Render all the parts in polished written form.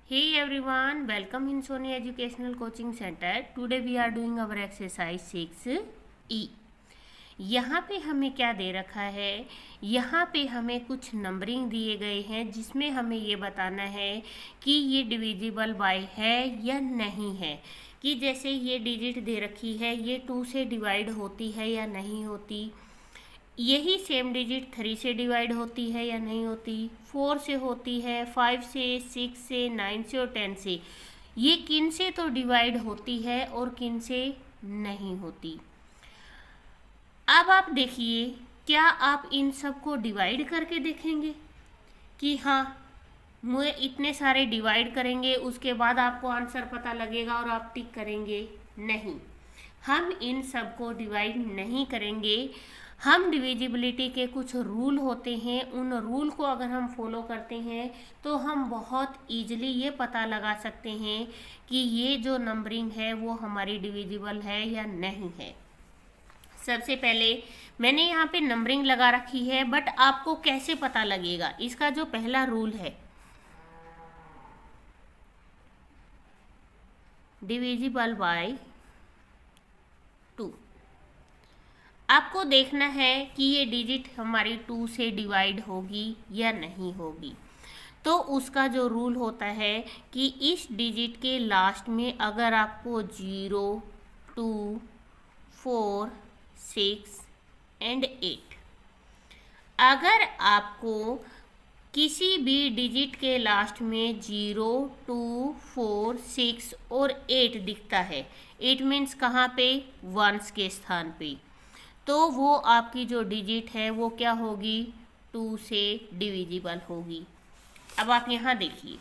Hey everyone, welcome in Sony Educational Coaching Center. Today we are doing our exercise 6E. यहाँ पे हमें क्या दे रखा है? यहाँ पे हमें कुछ नंबरिंग दिए गए हैं जिसमें हमें ये बताना है कि ये डिविजिबल बाय है या नहीं है। कि जैसे ये डिजिट दे रखी है, ये 2 से डिवाइड होती है या नहीं होती। यही सेम डिजिट 3 से डिवाइड होती है या नहीं होती, 4 से होती है, 5 से, 6 से, 9 से और 10 से। ये किन से तो डिवाइड होती है और किन से नहीं होती। अब आप देखिए, क्या आप इन सब को डिवाइड करके देखेंगे कि हाँ मुझे इतने सारे डिवाइड करेंगे, उसके बाद आपको आंसर पता लगेगा और आप टिक करेंगे? नहीं, हम इन सब को डिवाइड नहीं करेंगे। हम डिविजिबिलिटी के कुछ रूल होते हैं, उन रूल को अगर हम फॉलो करते हैं तो हम बहुत ईजिली ये पता लगा सकते हैं कि ये जो नंबरिंग है वो हमारी डिविजिबल है या नहीं है। सबसे पहले मैंने यहाँ पे नंबरिंग लगा रखी है, बट आपको कैसे पता लगेगा? इसका जो पहला रूल है, डिविजिबल बाय 2। आपको देखना है कि ये डिजिट हमारी 2 से डिवाइड होगी या नहीं होगी। तो उसका जो रूल होता है कि इस डिजिट के लास्ट में अगर आपको 0, 2, 4, 6 एंड 8, अगर आपको किसी भी डिजिट के लास्ट में 0, 2, 4, 6 और 8 दिखता है, 8 मीन्स कहाँ पे? 1s के स्थान पे, तो वो आपकी जो डिजिट है वो क्या होगी? 2 से डिविजिबल होगी। अब आप यहाँ देखिए,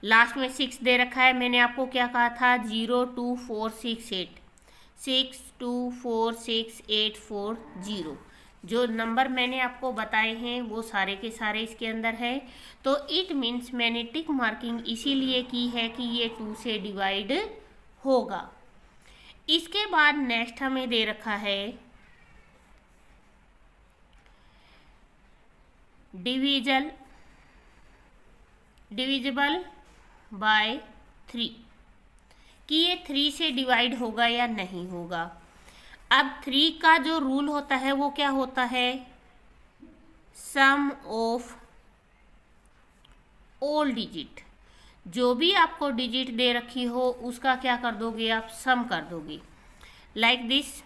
लास्ट में 6 दे रखा है। मैंने आपको क्या कहा था? 0, 2, 4, 6, 8, 6, 2, 4, 6, 8, 4, 0। जो नंबर मैंने आपको बताए हैं वो सारे के सारे इसके अंदर है। तो इट मीन्स मैंने टिक मार्किंग इसीलिए की है कि ये 2 से डिवाइड होगा। इसके बाद नेक्स्ट हमें दे रखा है डिविजिबल बाय 3, कि ये 3 से डिवाइड होगा या नहीं होगा। अब 3 का जो रूल होता है वो क्या होता है? सम ऑफ ऑल डिजिट। जो भी आपको डिजिट दे रखी हो उसका क्या कर दोगे? आप सम कर दोगे। लाइक दिस,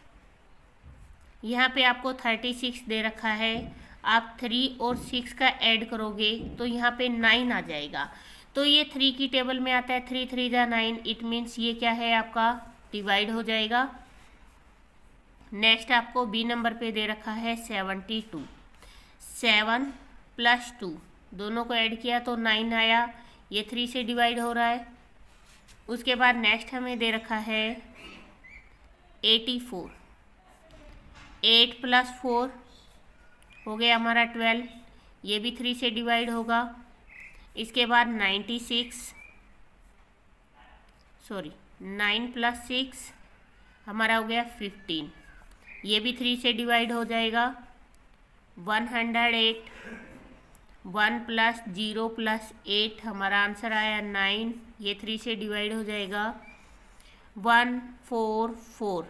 यहाँ पे आपको 36 दे रखा है, आप 3 और 6 का ऐड करोगे तो यहाँ पे 9 आ जाएगा। तो ये 3 की टेबल में आता है, 3 3 जा 9। इट मीन्स ये क्या है? आपका डिवाइड हो जाएगा। नेक्स्ट आपको बी नंबर पे दे रखा है 72। 7 + 2 दोनों को ऐड किया तो 9 आया, ये 3 से डिवाइड हो रहा है। उसके बाद नेक्स्ट हमें दे रखा है 84। 8 + 4 हो गया हमारा 12, ये भी 3 से डिवाइड होगा। इसके बाद 9 + 6 हमारा हो गया 15, ये भी 3 से डिवाइड हो जाएगा। 108, 1 + 0 + 8 हमारा आंसर आया 9, ये 3 से डिवाइड हो जाएगा। 1 4 4,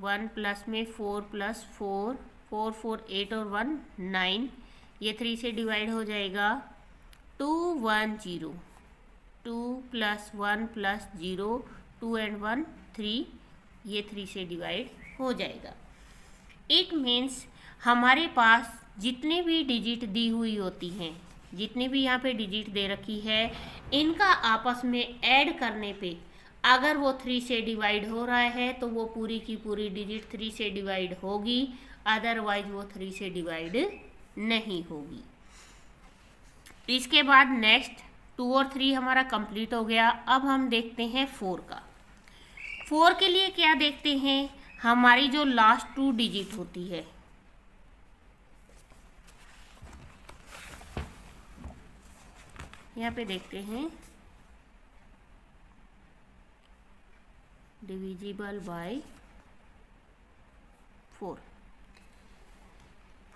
1 प्लस में 4 + 4, 4 4 8 और 1 9, ये 3 से डिवाइड हो जाएगा। 2 1 0, 2 + 1 + 0, 2 and 1 3, ये 3 से डिवाइड हो जाएगा। इट मीन्स हमारे पास जितने भी डिजिट दी हुई होती हैं, जितनी भी यहाँ पे डिजिट दे रखी है, इनका आपस में ऐड करने पे अगर वो 3 से डिवाइड हो रहा है तो वो पूरी की पूरी डिजिट 3 से डिवाइड होगी, अदरवाइज वो 3 से डिवाइड नहीं होगी। इसके बाद नेक्स्ट 2 और 3 हमारा कंप्लीट हो गया। अब हम देखते हैं 4 का। 4 के लिए क्या देखते हैं? हमारी जो लास्ट 2 डिजिट होती है, यहाँ पे देखते हैं डिविजिबल बाय 4।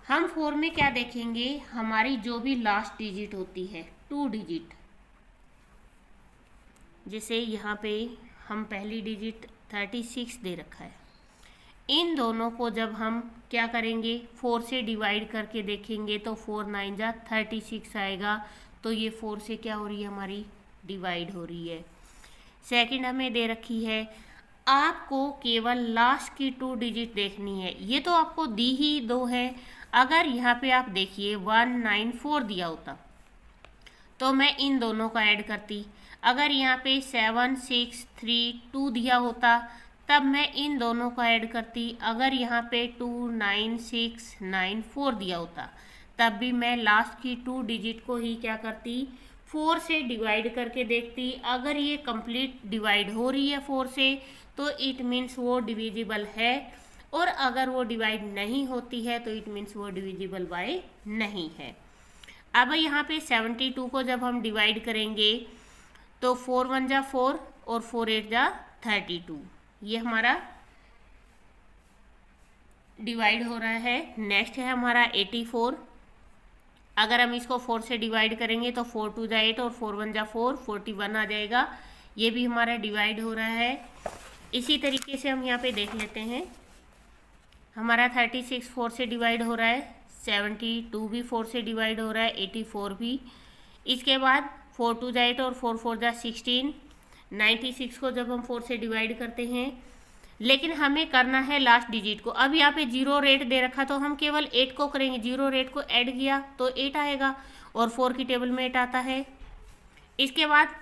हम 4 में क्या देखेंगे? हमारी जो भी लास्ट डिजिट होती है, 2 डिजिट, जैसे यहाँ पे हम पहली डिजिट 36 दे रखा है, इन दोनों को जब हम क्या करेंगे 4 से डिवाइड करके देखेंगे तो 4 9 जा 36 आएगा। तो ये 4 से क्या हो रही है हमारी डिवाइड हो रही है। सेकंड हमें दे रखी है, आपको केवल लास्ट की 2 डिजिट देखनी है। ये तो आपको दी ही 2 है। अगर यहाँ पे आप देखिए 194 दिया होता तो मैं इन दोनों का ऐड करती। अगर यहाँ पे 7 6 3 2 दिया होता तब मैं इन दोनों का ऐड करती। अगर यहाँ पे 2 9 6 9 4 दिया होता तब भी मैं लास्ट की 2 डिजिट को ही क्या करती 4 से डिवाइड करके देखती। अगर ये कंप्लीट डिवाइड हो रही है 4 से तो इट मीन्स वो डिविजिबल है, और अगर वो डिवाइड नहीं होती है तो इट मीन्स वो डिविजिबल बाय नहीं है। अब यहाँ पे 72 को जब हम डिवाइड करेंगे तो 4 1 जा 4 और 4 8 जा 32, ये हमारा डिवाइड हो रहा है। नेक्स्ट है हमारा 84। अगर हम इसको 4 से डिवाइड करेंगे तो 4 2 जा 8 और 4 1 जा 4 41 आ जाएगा। ये भी हमारा डिवाइड हो रहा है। इसी तरीके से हम यहाँ पे देख लेते हैं, हमारा 36 4 से डिवाइड हो रहा है, 72 भी 4 से डिवाइड हो रहा है, 84 भी। इसके बाद 4 2 जा 8 और 4 4 जा 16, 96 को जब हम 4 से डिवाइड करते हैं, लेकिन हमें करना है लास्ट डिजिट को। अब यहाँ पे 0 रेट दे रखा तो हम केवल 8 को करेंगे, 0 रेट को ऐड किया तो 8 आएगा और 4 की टेबल में 8 आता है। इसके बाद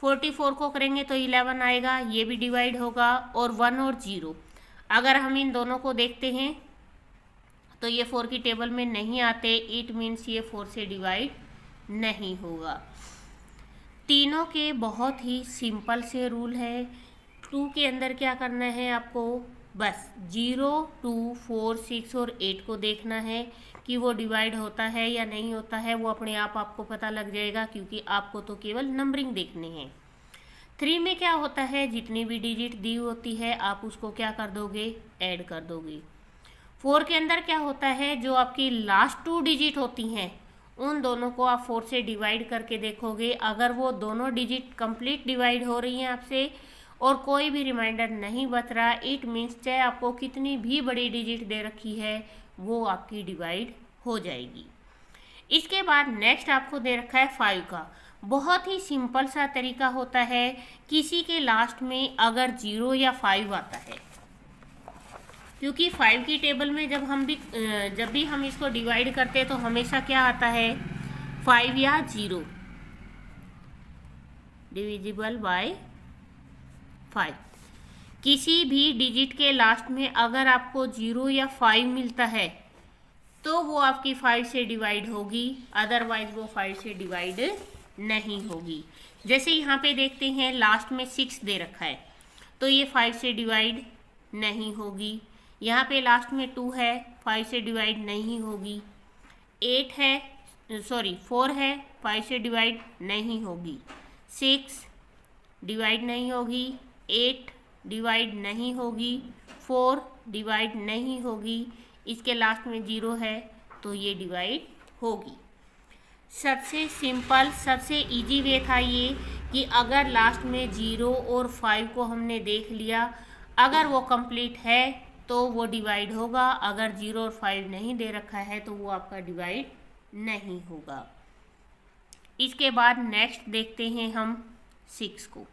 44 को करेंगे तो 11 आएगा, ये भी डिवाइड होगा। और 1 और 0 अगर हम इन दोनों को देखते हैं तो ये 4 की टेबल में नहीं आते, इट मीन्स ये 4 से डिवाइड नहीं होगा। तीनों के बहुत ही सिंपल से रूल है। 2 के अंदर क्या करना है आपको, बस 0 2 4 6 और 8 को देखना है कि वो डिवाइड होता है या नहीं होता है। वो अपने आप आपको पता लग जाएगा क्योंकि आपको तो केवल नंबरिंग देखने हैं। 3 में क्या होता है, जितनी भी डिजिट दी होती है आप उसको क्या कर दोगे, ऐड कर दोगे। 4 के अंदर क्या होता है, जो आपकी लास्ट 2 डिजिट होती हैं उन दोनों को आप 4 से डिवाइड करके देखोगे। अगर वो दोनों डिजिट कंप्लीट डिवाइड हो रही हैं आपसे और कोई भी रिमाइंडर नहीं बच रहा, इट मीन्स चाहे आपको कितनी भी बड़ी डिजिट दे रखी है वो आपकी डिवाइड हो जाएगी। इसके बाद नेक्स्ट आपको दे रखा है 5 का। बहुत ही सिंपल सा तरीका होता है, किसी के लास्ट में अगर 0 या 5 आता है, क्योंकि 5 की टेबल में जब भी हम इसको डिवाइड करते हैं तो हमेशा क्या आता है 5 या 0 डिविजिबल बाय 5। किसी भी डिजिट के लास्ट में अगर आपको 0 या 5 मिलता है तो वो आपकी 5 से डिवाइड होगी, अदरवाइज वो 5 से डिवाइड नहीं होगी। जैसे यहाँ पे देखते हैं लास्ट में 6 दे रखा है तो ये 5 से डिवाइड नहीं होगी। यहाँ पे लास्ट में 2 है, 5 से डिवाइड नहीं होगी। 4 है, 5 से डिवाइड नहीं होगी। 6 डिवाइड नहीं होगी, 8 डिवाइड नहीं होगी, 4 डिवाइड नहीं होगी। इसके लास्ट में 0 है तो ये डिवाइड होगी। सबसे सिंपल सबसे इजी वे था ये कि अगर लास्ट में 0 और 5 को हमने देख लिया, अगर वो कंप्लीट है तो वो डिवाइड होगा, अगर 0 और 5 नहीं दे रखा है तो वो आपका डिवाइड नहीं होगा। इसके बाद नेक्स्ट देखते हैं हम 6 को।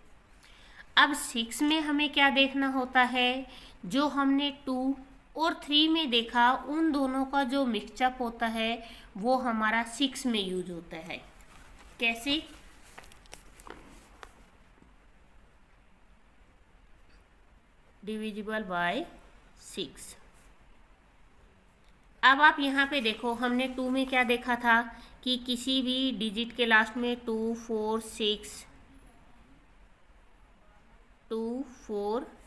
अब 6 में हमें क्या देखना होता है, जो हमने 2 और 3 में देखा उन दोनों का जो मिक्सअप होता है वो हमारा 6 में यूज होता है। कैसे, डिविजिबल बाय 6। अब आप यहाँ पे देखो, हमने 2 में क्या देखा था कि किसी भी डिजिट के लास्ट में 2 4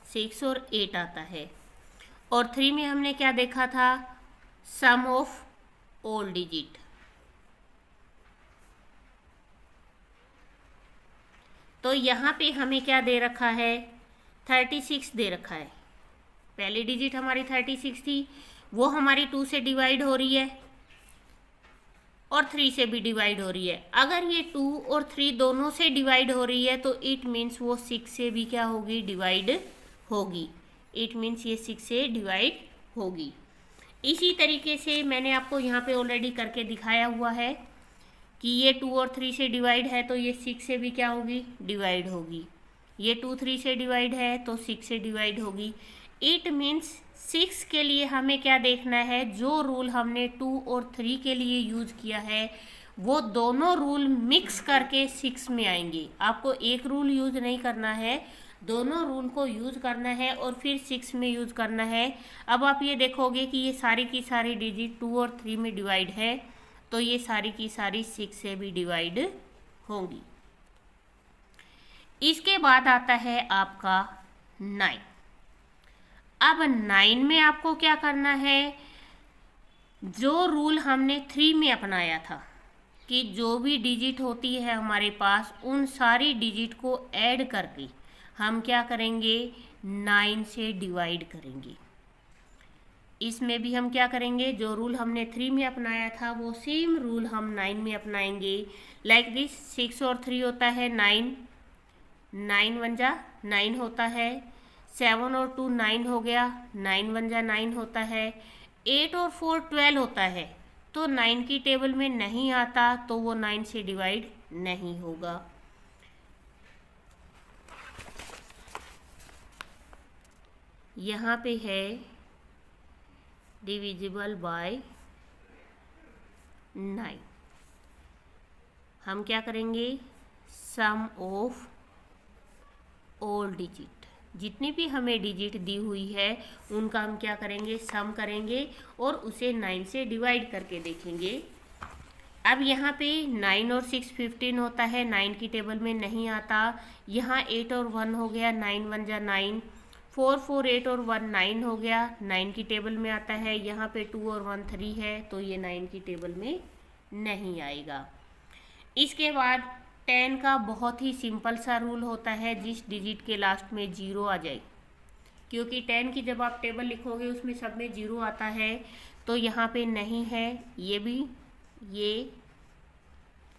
6 और 8 आता है। और 3 में हमने क्या देखा था, सम ऑफ ऑल डिजिट। तो यहाँ पे हमें क्या दे रखा है, 36 दे रखा है। पहली डिजिट हमारी 36 थी, वो हमारी 2 से डिवाइड हो रही है और 3 से भी डिवाइड हो रही है। अगर ये 2 और 3 दोनों से डिवाइड हो रही है तो इट मीन्स वो 6 से भी क्या होगी, डिवाइड होगी। इट मीन्स ये 6 से डिवाइड होगी। इसी तरीके से मैंने आपको यहाँ पे ऑलरेडी करके दिखाया हुआ है कि ये 2 और 3 से डिवाइड है तो ये 6 से भी क्या होगी, डिवाइड होगी। ये 2 3 से डिवाइड है तो 6 से डिवाइड होगी। इट मीन्स 6 के लिए हमें क्या देखना है, जो रूल हमने 2 और 3 के लिए यूज किया है वो दोनों रूल मिक्स करके 6 में आएंगे। आपको एक रूल यूज नहीं करना है, दोनों रूल को यूज करना है और फिर 6 में यूज करना है। अब आप ये देखोगे कि ये सारी की सारी डिजिट 2 और 3 में डिवाइड है तो ये सारी की सारी 6 से भी डिवाइड होंगी। इसके बाद आता है आपका 9। अब 9 में आपको क्या करना है, जो रूल हमने 3 में अपनाया था कि जो भी डिजिट होती है हमारे पास उन सारी डिजिट को ऐड करके हम क्या करेंगे, 9 से डिवाइड करेंगे। इसमें भी हम क्या करेंगे, जो रूल हमने 3 में अपनाया था वो सेम रूल हम 9 में अपनाएंगे। लाइक दिस, 6 और 3 होता है 9, 9 1 जा 9 होता है। 7 और 2 9 हो गया, 9 1 जा 9 होता है। 8 और 4 12 होता है तो 9 की टेबल में नहीं आता तो वो 9 से डिवाइड नहीं होगा। यहाँ पे है डिविजिबल बाय 9। हम क्या करेंगे, सम ऑफ ऑल डिजिट, जितनी भी हमें डिजिट दी हुई है उनका हम क्या करेंगे, सम करेंगे और उसे 9 से डिवाइड करके देखेंगे। अब यहाँ पे 9 और 6 15 होता है, 9 की टेबल में नहीं आता। यहाँ 8 और 1 हो गया, 9 1 जा 9। 4 4 8 और 1 9 हो गया, 9 की टेबल में आता है। यहाँ पे 2 और 1 3 है तो ये 9 की टेबल में नहीं आएगा। इसके बाद 10 का बहुत ही सिंपल सा रूल होता है, जिस डिजिट के लास्ट में 0 आ जाए, क्योंकि 10 की जब आप टेबल लिखोगे उसमें सब में 0 आता है तो यहाँ पे नहीं है। ये भी, ये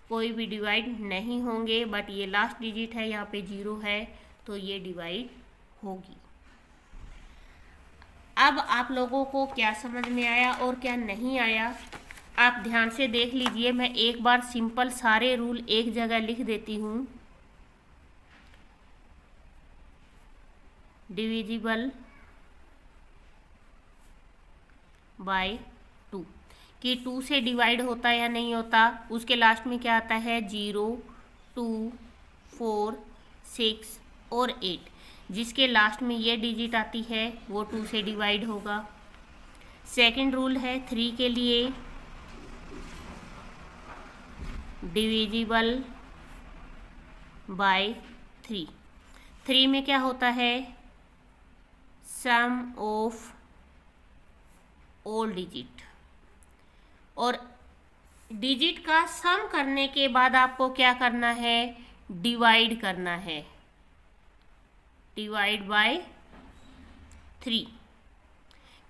कोई भी डिवाइड नहीं होंगे, बट ये लास्ट डिजिट है, यहाँ पे 0 है तो ये डिवाइड होगी। अब आप लोगों को क्या समझ में आया और क्या नहीं आया आप ध्यान से देख लीजिए। मैं एक बार सिंपल सारे रूल एक जगह लिख देती हूँ। डिविजिबल बाय 2 कि 2 से डिवाइड होता या नहीं होता, उसके लास्ट में क्या आता है, 0 2 4 6 और 8। जिसके लास्ट में ये डिजिट आती है वो 2 से डिवाइड होगा। सेकंड रूल है 3 के लिए, डिविजिबल बाय 3। 3 में क्या होता है, सम ऑफ ऑल डिजिट, और डिजिट का सम करने के बाद आपको क्या करना है, डिवाइड करना है, डिवाइड बाय 3।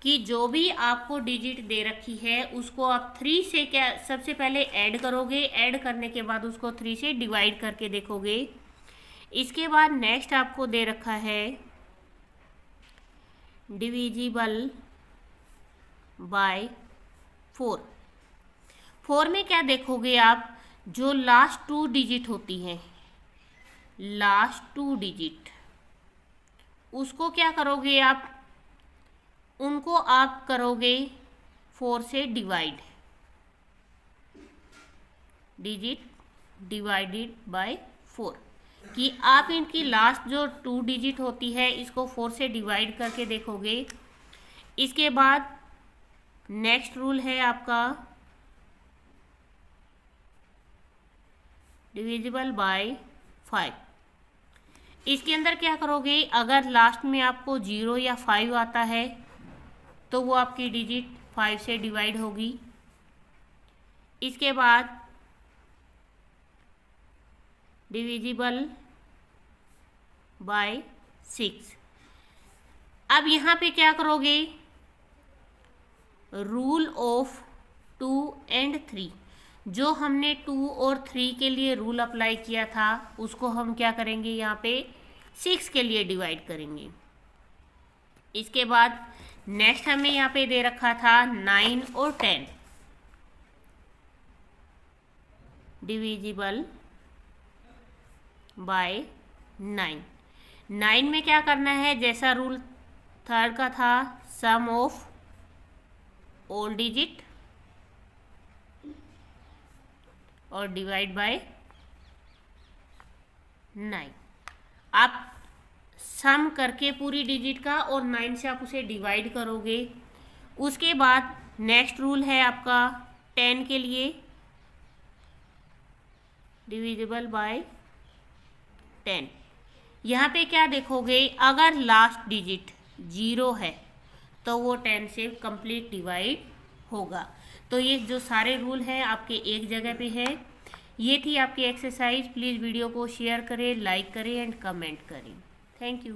कि जो भी आपको डिजिट दे रखी है उसको आप 3 से क्या सबसे पहले ऐड करोगे, ऐड करने के बाद उसको 3 से डिवाइड करके देखोगे। इसके बाद नेक्स्ट आपको दे रखा है डिविजिबल बाय 4। 4 में क्या देखोगे आप, जो लास्ट 2 डिजिट होती हैं, लास्ट 2 डिजिट, उसको क्या करोगे आप, उनको आप करोगे 4 से डिवाइड, डिजिट डिवाइडेड बाय 4, कि आप इनकी लास्ट जो 2 डिजिट होती है इसको 4 से डिवाइड करके देखोगे। इसके बाद नेक्स्ट रूल है आपका डिविजिबल बाय 5। इसके अंदर क्या करोगे, अगर लास्ट में आपको 0 या 5 आता है तो वो आपकी डिजिट 5 से डिवाइड होगी। इसके बाद डिविजिबल बाय 6। अब यहाँ पे क्या करोगे, रूल ऑफ 2 and 3, जो हमने 2 और 3 के लिए रूल अप्लाई किया था उसको हम क्या करेंगे, यहाँ पे 6 के लिए डिवाइड करेंगे। इसके बाद नेक्स्ट हमें यहाँ पे दे रखा था 9 और 10 डिविजिबल बाय 9। 9 में क्या करना है, जैसा रूल थर्ड का था, सम ऑफ ऑल डिजिट और डिवाइड बाय 9। आप सम करके पूरी डिजिट का और 9 से आप उसे डिवाइड करोगे। उसके बाद नेक्स्ट रूल है आपका 10 के लिए, डिविजिबल बाय 10। यहाँ पे क्या देखोगे, अगर लास्ट डिजिट 0 है तो वो 10 से कंप्लीट डिवाइड होगा। तो ये जो सारे रूल हैं आपके एक जगह पे है। ये थी आपकी एक्सरसाइज। प्लीज़ वीडियो को शेयर करें, लाइक करें एंड कमेंट करें। Thank you.